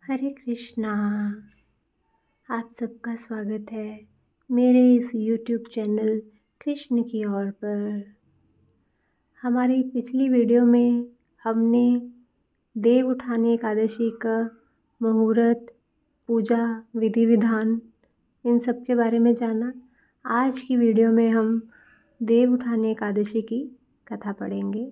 हरे कृष्णा। आप सबका स्वागत है मेरे इस YouTube चैनल कृष्ण की ओर पर। हमारी पिछली वीडियो में हमने देव उठानी एकादशी का मुहूर्त, पूजा, विधि विधान इन सब के बारे में जाना। आज की वीडियो में हम देव उठानी एकादशी की कथा पढ़ेंगे।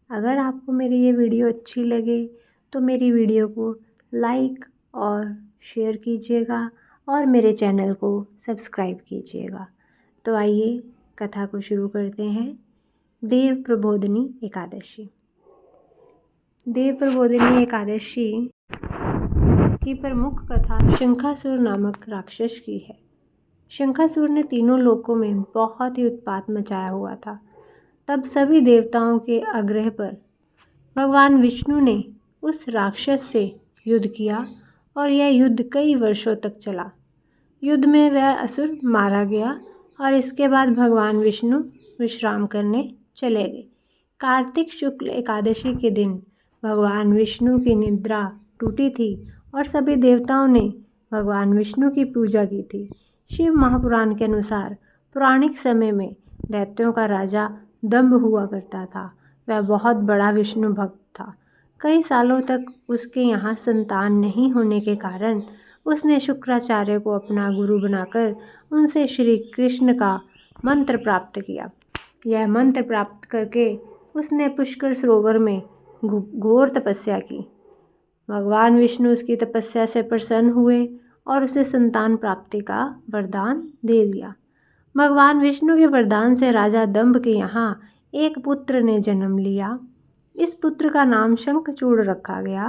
अगर आपको मेरी ये वीडियो अच्छी लगे तो मेरी वीडियो को लाइक और शेयर कीजिएगा और मेरे चैनल को सब्सक्राइब कीजिएगा। तो आइए कथा को शुरू करते हैं। देव प्रबोधिनी एकादशी। देव प्रबोधिनी एकादशी की प्रमुख कथा शंखासुर नामक राक्षस की है। शंखासुर ने तीनों लोकों में बहुत ही उत्पात मचाया हुआ था। तब सभी देवताओं के आग्रह पर भगवान विष्णु ने उस राक्षस से युद्ध किया और यह युद्ध कई वर्षों तक चला। युद्ध में वह असुर मारा गया और इसके बाद भगवान विष्णु विश्राम करने चले गए। कार्तिक शुक्ल एकादशी के दिन भगवान विष्णु की निद्रा टूटी थी और सभी देवताओं ने भगवान विष्णु की पूजा की थी। शिव महापुराण के अनुसार पौराणिक समय में दैत्यों का राजा दंभ हुआ करता था। वह बहुत बड़ा विष्णु भक्त था। कई सालों तक उसके यहाँ संतान नहीं होने के कारण उसने शुक्राचार्य को अपना गुरु बनाकर उनसे श्री कृष्ण का मंत्र प्राप्त किया। यह मंत्र प्राप्त करके उसने पुष्कर सरोवर में घोर तपस्या की। भगवान विष्णु उसकी तपस्या से प्रसन्न हुए और उसे संतान प्राप्ति का वरदान दे दिया। भगवान विष्णु के वरदान से राजा दंभ के यहाँ एक पुत्र ने जन्म लिया। इस पुत्र का नाम शंखचूड़ रखा गया।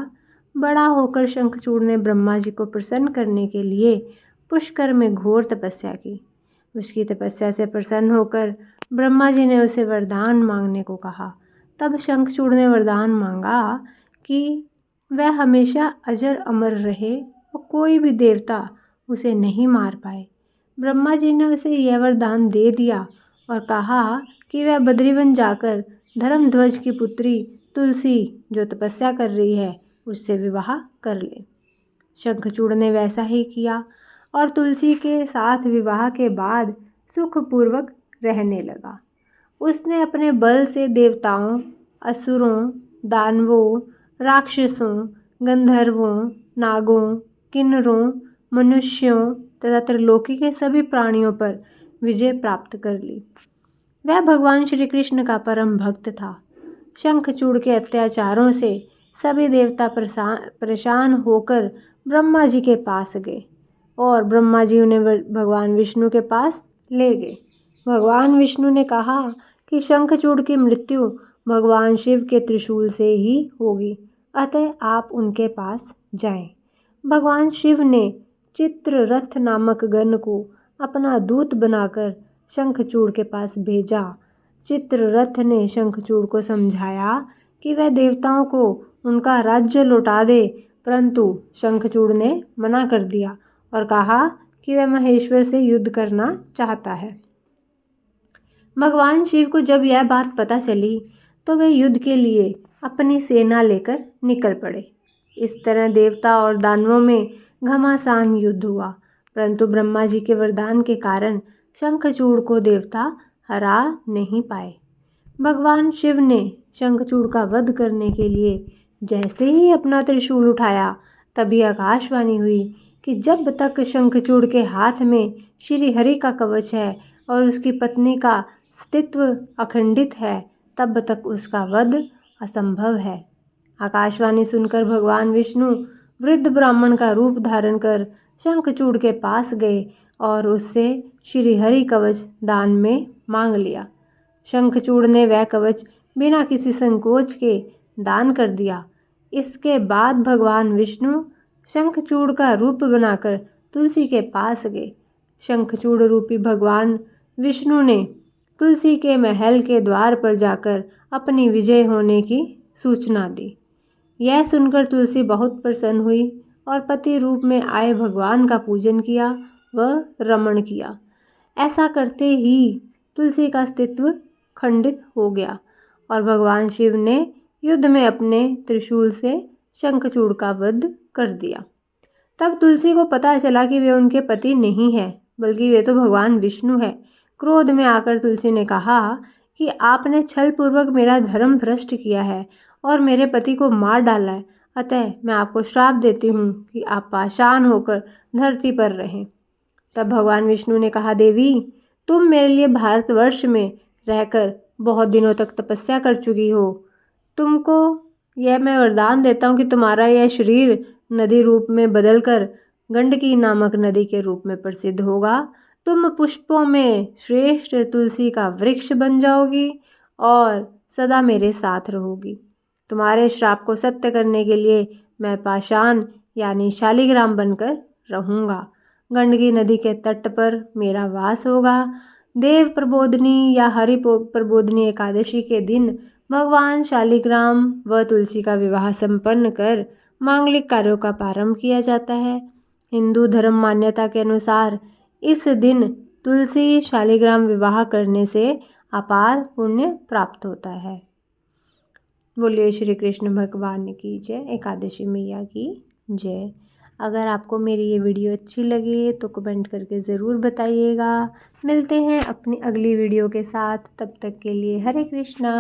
बड़ा होकर शंखचूड़ ने ब्रह्मा जी को प्रसन्न करने के लिए पुष्कर में घोर तपस्या की। उसकी तपस्या से प्रसन्न होकर ब्रह्मा जी ने उसे वरदान मांगने को कहा। तब शंखचूड़ ने वरदान मांगा कि वह हमेशा अजर अमर रहे और कोई भी देवता उसे नहीं मार पाए। ब्रह्मा जी ने उसे यह वरदान दे दिया और कहा कि वह बद्रीवन जाकर धर्मध्वज की पुत्री तुलसी जो तपस्या कर रही है उससे विवाह कर ले। शंखचूड़ ने वैसा ही किया और तुलसी के साथ विवाह के बाद सुखपूर्वक रहने लगा। उसने अपने बल से देवताओं, असुरों, दानवों, राक्षसों, गंधर्वों, नागों, किन्नरों, मनुष्यों तथा त्रिलोकी के सभी प्राणियों पर विजय प्राप्त कर ली। वह भगवान श्री कृष्ण का परम भक्त था। शंखचूड़ के अत्याचारों से सभी देवता परेशान होकर ब्रह्मा जी के पास गए और ब्रह्मा जी उन्हें भगवान विष्णु के पास ले गए। भगवान विष्णु ने कहा कि शंखचूड़ की मृत्यु भगवान शिव के त्रिशूल से ही होगी, अतः आप उनके पास जाएं। भगवान शिव ने चित्ररथ नामक गण को अपना दूत बनाकर शंखचूड़ के पास भेजा। चित्ररथ ने शंखचूड़ को समझाया कि वह देवताओं को उनका राज्य लौटा दे, परंतु शंखचूड़ ने मना कर दिया और कहा कि वह महेश्वर से युद्ध करना चाहता है। भगवान शिव को जब यह बात पता चली तो वे युद्ध के लिए अपनी सेना लेकर निकल पड़े। इस तरह देवता और दानवों में घमासान युद्ध हुआ, परंतु ब्रह्मा जी के वरदान के कारण शंखचूड़ को देवता हरा नहीं पाए। भगवान शिव ने शंखचूड़ का वध करने के लिए जैसे ही अपना त्रिशूल उठाया तभी आकाशवाणी हुई कि जब तक शंखचूड़ के हाथ में श्री हरि का कवच है और उसकी पत्नी का अस्तित्व अखंडित है तब तक उसका वध असंभव है। आकाशवाणी सुनकर भगवान विष्णु वृद्ध ब्राह्मण का रूप धारण कर शंखचूड़ के पास गए और उससे श्री हरि कवच दान में मांग लिया। शंखचूड़ ने वह कवच बिना किसी संकोच के दान कर दिया। इसके बाद भगवान विष्णु शंखचूड़ का रूप बनाकर तुलसी के पास गए। शंखचूड़ रूपी भगवान विष्णु ने तुलसी के महल के द्वार पर जाकर अपनी विजय होने की सूचना दी। यह सुनकर तुलसी बहुत प्रसन्न हुई और पति रूप में आए भगवान का पूजन किया व रमण किया। ऐसा करते ही तुलसी का अस्तित्व खंडित हो गया और भगवान शिव ने युद्ध में अपने त्रिशूल से शंखचूड़ का वध कर दिया। तब तुलसी को पता चला कि वे उनके पति नहीं है, बल्कि वे तो भगवान विष्णु है। क्रोध में आकर तुलसी ने कहा कि आपने छलपूर्वक मेरा धर्म भ्रष्ट किया है और मेरे पति को मार डाला है, अतः मैं आपको श्राप देती हूँ कि आप पाषाण होकर धरती पर रहें। तब भगवान विष्णु ने कहा, देवी, तुम मेरे लिए भारतवर्ष में रहकर बहुत दिनों तक तपस्या कर चुकी हो। तुमको यह मैं वरदान देता हूँ कि तुम्हारा यह शरीर नदी रूप में बदलकर गंडकी नामक नदी के रूप में प्रसिद्ध होगा। तुम पुष्पों में श्रेष्ठ तुलसी का वृक्ष बन जाओगी और सदा मेरे साथ रहोगी। तुम्हारे श्राप को सत्य करने के लिए मैं पाषाण यानी शालिग्राम बनकर रहूँगा। गंडकी नदी के तट पर मेरा वास होगा। देव प्रबोधनी या हरि प्रबोधनी एकादशी के दिन भगवान शालिग्राम व तुलसी का विवाह संपन्न कर मांगलिक कार्यों का प्रारंभ किया जाता है। हिंदू धर्म मान्यता के अनुसार इस दिन तुलसी शालिग्राम विवाह करने से अपार पुण्य प्राप्त होता है। बोलिए श्री कृष्ण भगवान की जय, एकादशी मैया की जय। अगर आपको मेरी ये वीडियो अच्छी लगे तो कमेंट करके ज़रूर बताइएगा। मिलते हैं अपनी अगली वीडियो के साथ, तब तक के लिए हरे कृष्णा।